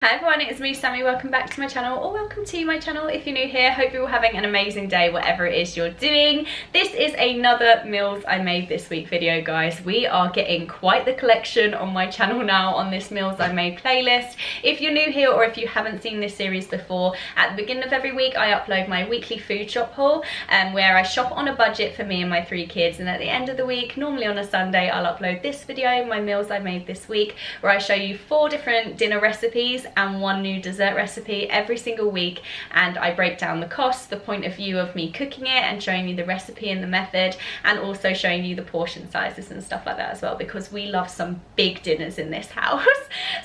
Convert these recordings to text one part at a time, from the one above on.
Hi everyone, it's me Sammy. Welcome back to my channel, or welcome to my channel if you're new here. Hope you're all having an amazing day whatever it is you're doing. This is another meals I made this week video, guys. We are getting quite the collection on my channel now on this meals I made playlist. If you're new here or if you haven't seen this series before, at the beginning of every week I upload my weekly food shop haul where I shop on a budget for me and my 3 kids, and at the end of the week, normally on a Sunday, I'll upload this video, my meals I made this week, where I show you 4 different dinner recipes and 1 new dessert recipe every single week, and I break down the costs, the point of view of me cooking it and showing you the recipe and the method, and also showing you the portion sizes and stuff like that as well, because we love some big dinners in this house.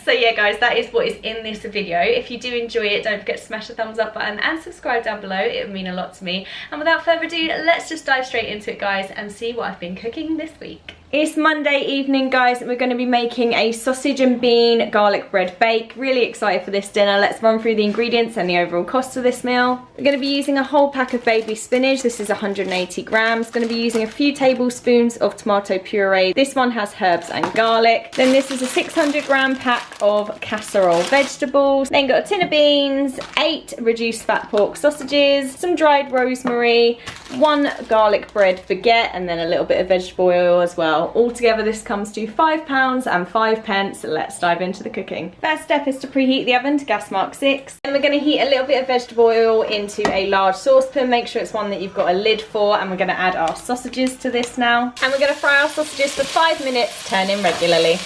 So yeah guys, that is what is in this video. If you do enjoy it, don't forget to smash the thumbs up button and subscribe down below. It would mean a lot to me. And without further ado, let's just dive straight into it, guys, and see what I've been cooking this week. It's Monday evening, guys, and we're going to be making a sausage and bean garlic bread bake. Really excited for this dinner. Let's run through the ingredients and the overall cost of this meal. We're going to be using a whole pack of baby spinach. This is 180 grams. Going to be using a few tablespoons of tomato puree. This one has herbs and garlic. Then this is a 600 gram pack of casserole vegetables. Then got a tin of beans, 8 reduced fat pork sausages, some dried rosemary, 1 garlic bread baguette, and then a little bit of vegetable oil as well. Altogether this comes to £5 and 5 pence. Let's dive into the cooking. First step is to preheat the oven to gas mark 6. Then we're going to heat a little bit of vegetable oil into a large saucepan. Make sure it's one that you've got a lid for, and we're going to add our sausages to this now. And we're going to fry our sausages for 5 minutes, turning regularly.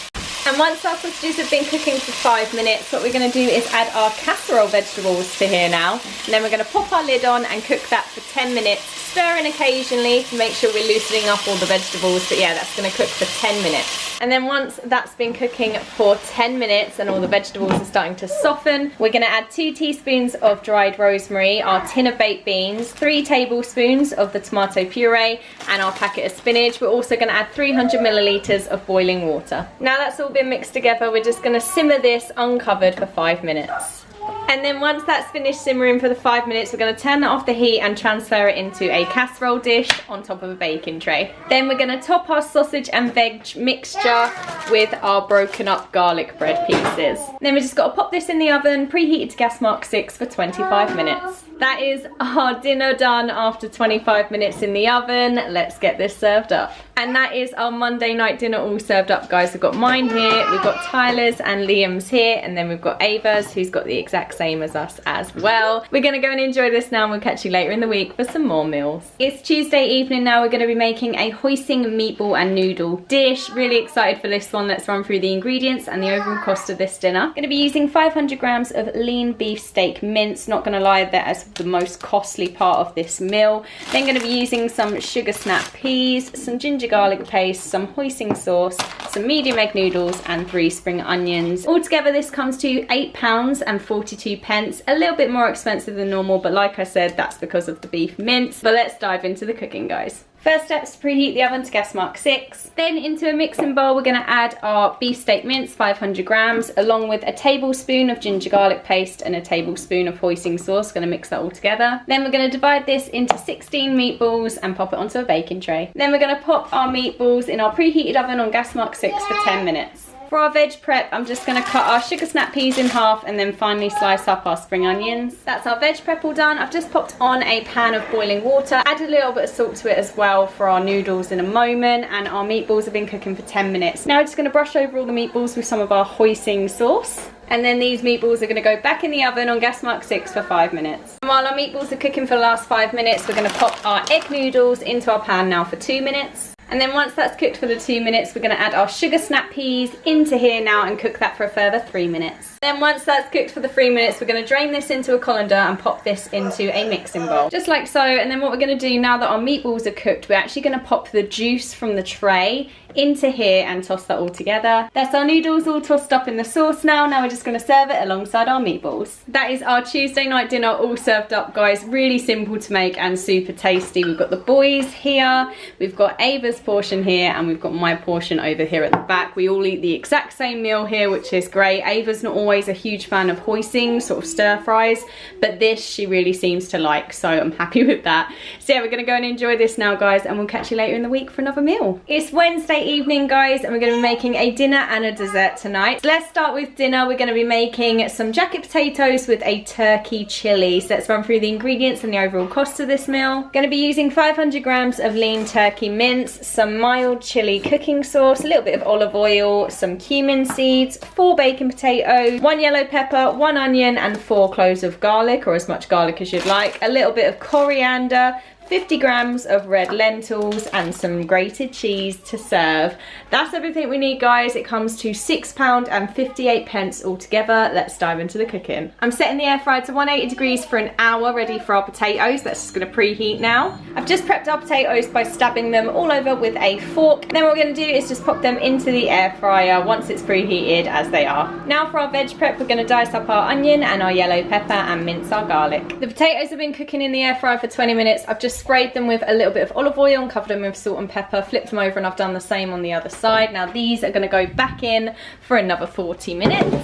And once our sausages have been cooking for 5 minutes, what we're going to do is add our casserole vegetables to here now. And then we're going to pop our lid on and cook that for 10 minutes, stirring occasionally to make sure we're loosening up all the vegetables. But yeah, that's going to cook for 10 minutes. And then once that's been cooking for 10 minutes and all the vegetables are starting to soften, we're going to add 2 teaspoons of dried rosemary, our tin of baked beans, 3 tablespoons of the tomato puree, and our packet of spinach. We're also going to add 300 millilitres of boiling water. Now that's all been mixed together, we're just going to simmer this uncovered for 5 minutes. And then once that's finished simmering for the 5 minutes, we're going to turn that off the heat and transfer it into a casserole dish on top of a baking tray. Then we're going to top our sausage and veg mixture with our broken up garlic bread pieces. Then we just got to pop this in the oven, preheated to gas mark 6 for 25 minutes. That is our dinner done after 25 minutes in the oven. Let's get this served up. And that is our Monday night dinner all served up, guys. We've got mine here, we've got Tyler's and Liam's here, and then we've got Ava's, who's got the exact same as us as well. We're gonna go and enjoy this now, and we'll catch you later in the week for some more meals. It's Tuesday evening now. We're gonna be making a hoisin meatball and noodle dish. Really excited for this one. Let's run through the ingredients and the overall cost of this dinner. Gonna be using 500 grams of lean beef steak mince. Not gonna lie, that is the most costly part of this meal. Then gonna be using some sugar snap peas, some ginger garlic paste, some hoisin sauce, some medium egg noodles, and 3 spring onions. Altogether this comes to £8 and 42 pence. A little bit more expensive than normal, but like I said, that's because of the beef mince. But let's dive into the cooking, guys. First step is to preheat the oven to gas mark 6. Then into a mixing bowl, we're going to add our beef steak mince, 500 grams, along with a tablespoon of ginger garlic paste and a tablespoon of hoisin sauce. Going to mix that all together. Then we're going to divide this into 16 meatballs and pop it onto a baking tray. Then we're going to pop our meatballs in our preheated oven on gas mark 6 for 10 minutes. For our veg prep, I'm just going to cut our sugar snap peas in half and then finally slice up our spring onions. That's our veg prep all done. I've just popped on a pan of boiling water, add a little bit of salt to it as well for our noodles in a moment, and our meatballs have been cooking for 10 minutes. Now we're just going to brush over all the meatballs with some of our hoisin sauce. And then these meatballs are going to go back in the oven on gas mark 6 for 5 minutes. And while our meatballs are cooking for the last 5 minutes, we're going to pop our egg noodles into our pan now for 2 minutes. And then once that's cooked for the 2 minutes, we're going to add our sugar snap peas into here now and cook that for a further 3 minutes. Then once that's cooked for the 3 minutes, we're going to drain this into a colander and pop this into a mixing bowl. Just like so. And then what we're going to do now that our meatballs are cooked, we're actually going to pop the juice from the tray into here and toss that all together. That's our noodles all tossed up in the sauce now. Now we're just going to serve it alongside our meatballs. That is our Tuesday night dinner all served up, guys. Really simple to make and super tasty. We've got the boys here, we've got Ava's portion here, and we've got my portion over here at the back. We all eat the exact same meal here, which is great. Ava's not always a huge fan of hoisin, sort of stir fries, but this she really seems to like, so I'm happy with that. So yeah, we're going to go and enjoy this now, guys, and we'll catch you later in the week for another meal. It's Wednesday evening, guys, and we're going to be making a dinner and a dessert tonight. So let's start with dinner. We're going to be making some jacket potatoes with a turkey chili. So let's run through the ingredients and the overall cost of this meal. Going to be using 500 grams of lean turkey mince, some mild chili cooking sauce, a little bit of olive oil, some cumin seeds, 4 bacon potatoes, 1 yellow pepper, 1 onion, and 4 cloves of garlic, or as much garlic as you'd like, a little bit of coriander, 50 grams of red lentils, and some grated cheese to serve. That's everything we need, guys. It comes to £6.58 altogether. Let's dive into the cooking. I'm setting the air fryer to 180 degrees for an hour, ready for our potatoes. That's just gonna preheat now. I've just prepped our potatoes by stabbing them all over with a fork. Then what we're gonna do is just pop them into the air fryer once it's preheated, as they are. Now for our veg prep, we're gonna dice up our onion and our yellow pepper and mince our garlic. The potatoes have been cooking in the air fryer for 20 minutes. I've just sprayed them with a little bit of olive oil and covered them with salt and pepper, flipped them over, and I've done the same on the other side. Now these are going to go back in for another 40 minutes.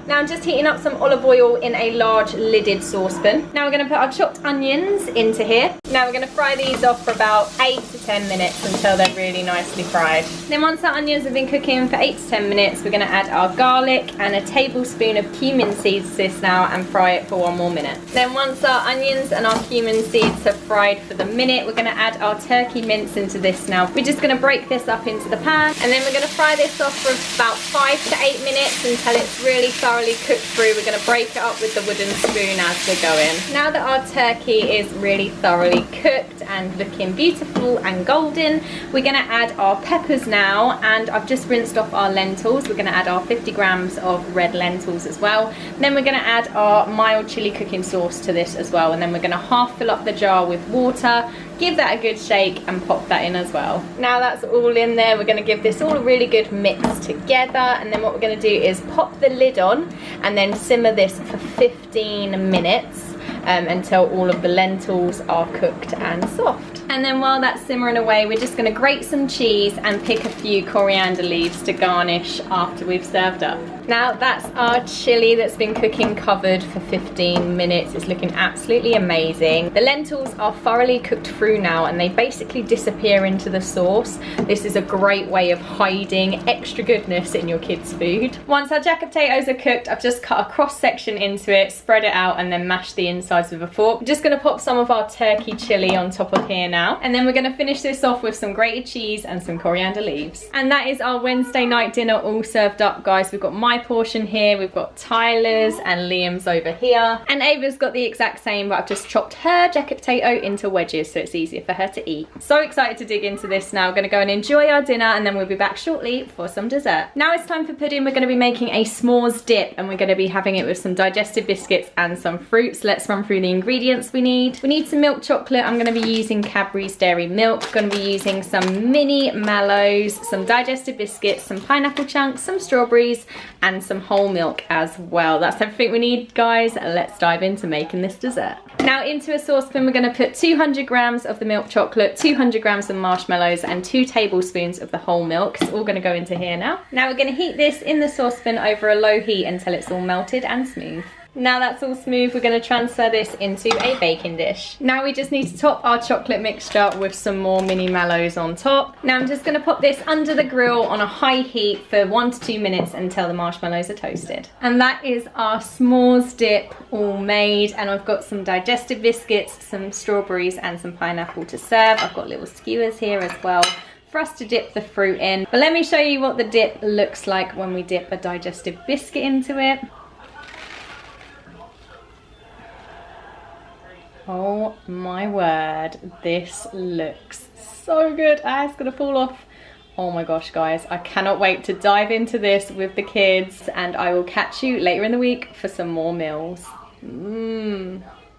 Now I'm just heating up some olive oil in a large lidded saucepan. Now we're going to put our chopped onions into here. Now we're going to fry these off for about 8 to 10 minutes until they're really nicely fried. Then once our onions have been cooking for 8 to 10 minutes, we're going to add our garlic and a tablespoon of cumin seeds to this now and fry it for 1 more minute. Then once our onions and our cumin seeds have fried for the minute, we're going to add our turkey mince into this now. We're just going to break this up into the pan, and then we're going to fry this off for about 5 to 8 minutes until it's really thoroughly cooked through. We're going to break it up with the wooden spoon as we're going. Now that our turkey is really thoroughly cooked and looking beautiful and golden, we're going to add our peppers now, and I've just rinsed off our lentils. We're going to add our 50 grams of red lentils as well. And then we're going to add our mild chili cooking sauce to this as well, and then we're going to half fill up the jar with water, give that a good shake, and pop that in as well. Now that's all in there, we're going to give this all a really good mix together, and then what we're going to do is pop the lid on and then simmer this for 15 minutes until all of the lentils are cooked and soft. And then while that's simmering away, we're just going to grate some cheese and pick a few coriander leaves to garnish after we've served up. Now that's our chili that's been cooking covered for 15 minutes. It's looking absolutely amazing. The lentils are thoroughly cooked through now, and they basically disappear into the sauce. This is a great way of hiding extra goodness in your kids' food. Once our jacket potatoes are cooked, I've just cut a cross section into it, spread it out, and then mashed the insides with a fork. I'm just going to pop some of our turkey chili on top of here now, and then we're going to finish this off with some grated cheese and some coriander leaves. And that is our Wednesday night dinner all served up, guys. We've got my portion here, we've got Tyler's and Liam's over here, and Ava's got the exact same, but I've just chopped her jacket potato into wedges so it's easier for her to eat. So excited to dig into this now. We're going to go and enjoy our dinner, and then we'll be back shortly for some dessert. Now it's time for pudding. We're going to be making a s'mores dip, and we're going to be having it with some digestive biscuits and some fruits. Let's run through the ingredients we need. We need some milk chocolate. I'm going to be using Cadbury's Dairy Milk. Going to be using some mini mallows, some digestive biscuits, some pineapple chunks, some strawberries, and some whole milk as well. That's everything we need, guys. Let's dive into making this dessert. Now into a saucepan, we're going to put 200 grams of the milk chocolate, 200 grams of marshmallows, and 2 tablespoons of the whole milk. It's all going to go into here now. Now we're going to heat this in the saucepan over a low heat until it's all melted and smooth. Now that's all smooth, we're going to transfer this into a baking dish. Now we just need to top our chocolate mixture with some more mini mallows on top. Now I'm just going to pop this under the grill on a high heat for 1 to 2 minutes until the marshmallows are toasted. And that is our s'mores dip all made, and I've got some digestive biscuits, some strawberries, and some pineapple to serve. I've got little skewers here as well for us to dip the fruit in. But let me show you what the dip looks like when we dip a digestive biscuit into it. Oh my word, this looks so good. Ah, it's gonna fall off. Oh my gosh, guys, I cannot wait to dive into this with the kids, and I will catch you later in the week for some more meals.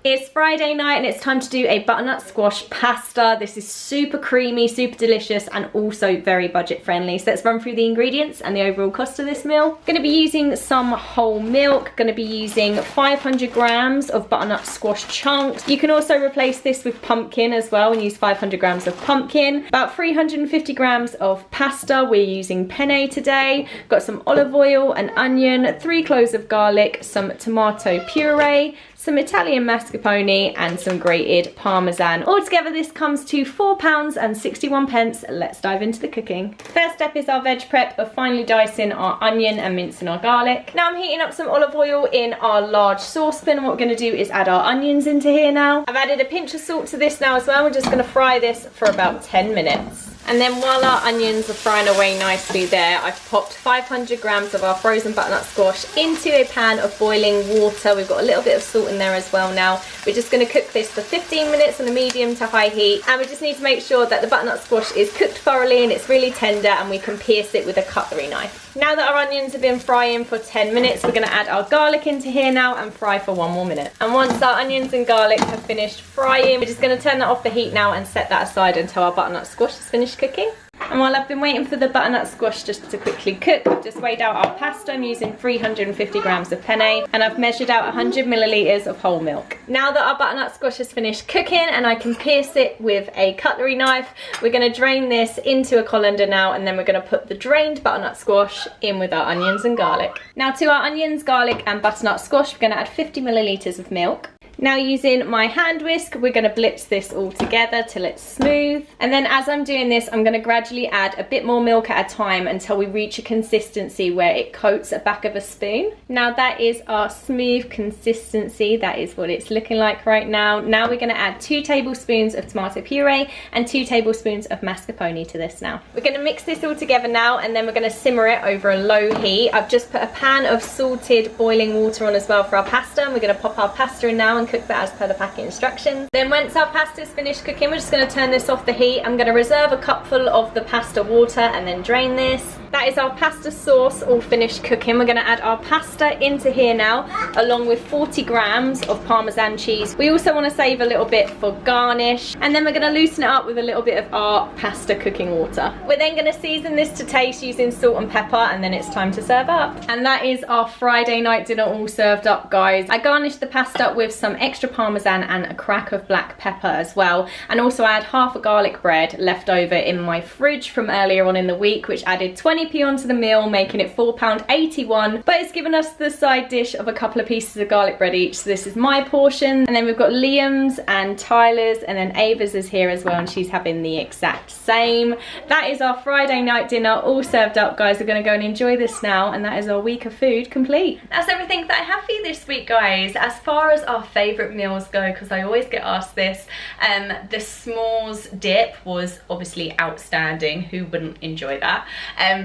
It's Friday night and it's time to do a butternut squash pasta. This is super creamy, super delicious, and also very budget friendly. So let's run through the ingredients and the overall cost of this meal. Going to be using some whole milk. Going to be using 500 grams of butternut squash chunks. You can also replace this with pumpkin as well and use 500 grams of pumpkin. About 350 grams of pasta. We're using penne today. Got some olive oil, an onion, 3 cloves of garlic, some tomato puree, some Italian mascarpone, mascarpone and some grated parmesan. Altogether this comes to £4.61. Let's dive into the cooking. First step is our veg prep of finely dicing our onion and mincing our garlic. Now I'm heating up some olive oil in our large saucepan, and what we're going to do is add our onions into here now. I've added a pinch of salt to this now as well. We're just going to fry this for about 10 minutes. And then while our onions are frying away nicely there, I've popped 500 grams of our frozen butternut squash into a pan of boiling water. We've got a little bit of salt in there as well now. We're just going to cook this for 15 minutes on a medium to high heat, and we just need to make sure that the butternut squash is cooked thoroughly and it's really tender, and we can pierce it with a cutlery knife. Now that our onions have been frying for 10 minutes, we're going to add our garlic into here now and fry for 1 more minute. And once our onions and garlic have finished frying, we're just going to turn that off the heat now and set that aside until our butternut squash is finished cooking. And while I've been waiting for the butternut squash just to quickly cook, I've just weighed out our pasta. I'm using 350 grams of penne, and I've measured out 100 millilitres of whole milk. Now that our butternut squash has finished cooking and I can pierce it with a cutlery knife, we're going to drain this into a colander now, and then we're going to put the drained butternut squash in with our onions and garlic. Now to our onions, garlic and butternut squash, we're going to add 50 millilitres of milk. Now using my hand whisk, we're going to blitz this all together till it's smooth. And then as I'm doing this, I'm going to gradually add a bit more milk at a time until we reach a consistency where it coats the back of a spoon. Now that is our smooth consistency. That is what it's looking like right now. Now we're going to add 2 tablespoons of tomato puree and 2 tablespoons of mascarpone to this now. We're going to mix this all together now, and then we're going to simmer it over a low heat. I've just put a pan of salted boiling water on as well for our pasta, and we're going to pop our pasta in now and cook that as per the packet instructions. Then once our pasta is finished cooking, we're just going to turn this off the heat. I'm going to reserve a cupful of the pasta water and then drain this. That is our pasta sauce all finished cooking. We're going to add our pasta into here now, along with 40 grams of Parmesan cheese. We also want to save a little bit for garnish, and then we're going to loosen it up with a little bit of our pasta cooking water. We're then going to season this to taste using salt and pepper, and then it's time to serve up. And that is our Friday night dinner all served up, guys. I garnished the pasta with some extra Parmesan and a crack of black pepper as well, and also I had half a garlic bread left over in my fridge from earlier on in the week, which added 20p onto the meal, making it £4.81, but it's given us the side dish of a couple of pieces of garlic bread each. So this is my portion, and then we've got Liam's and Tyler's, and then Ava's is here as well, and she's having the exact same. That is our Friday night dinner all served up, guys. We're going to go and enjoy this now, and that is our week of food complete. That's everything that I have for you this week, guys. As far as our favourite meals go, because I always get asked this, the s'mores dip was obviously outstanding. Who wouldn't enjoy that?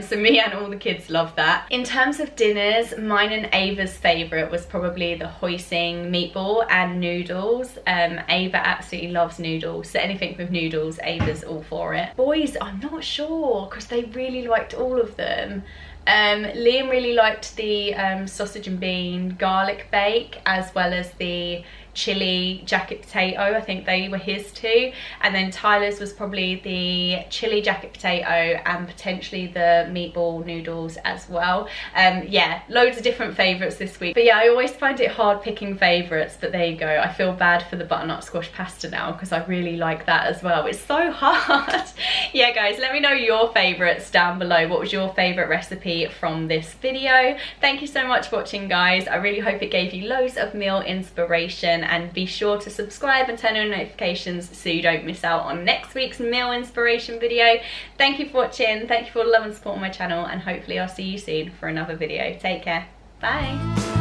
So me and all the kids love that. In terms of dinners, mine and Ava's favourite was probably the Hoisin meatball and noodles. Ava absolutely loves noodles, so anything with noodles, Ava's all for it. Boys, I'm not sure, because they really liked all of them. Liam really liked the sausage and bean garlic bake, as well as the chili jacket potato. I think they were his too. And then Tyler's was probably the chili jacket potato and potentially the meatball noodles as well. Yeah, loads of different favourites this week. But yeah, I always find it hard picking favourites, but there you go. I feel bad for the butternut squash pasta now, because I really like that as well. It's so hard. Yeah, guys, let me know your favourites down below. What was your favourite recipe from this video? Thank you so much for watching, guys. I really hope it gave you loads of meal inspiration, and be sure to subscribe and turn on notifications so you don't miss out on next week's meal inspiration video. Thank you for watching. Thank you for all the love and support on my channel, and hopefully I'll see you soon for another video. Take care. Bye.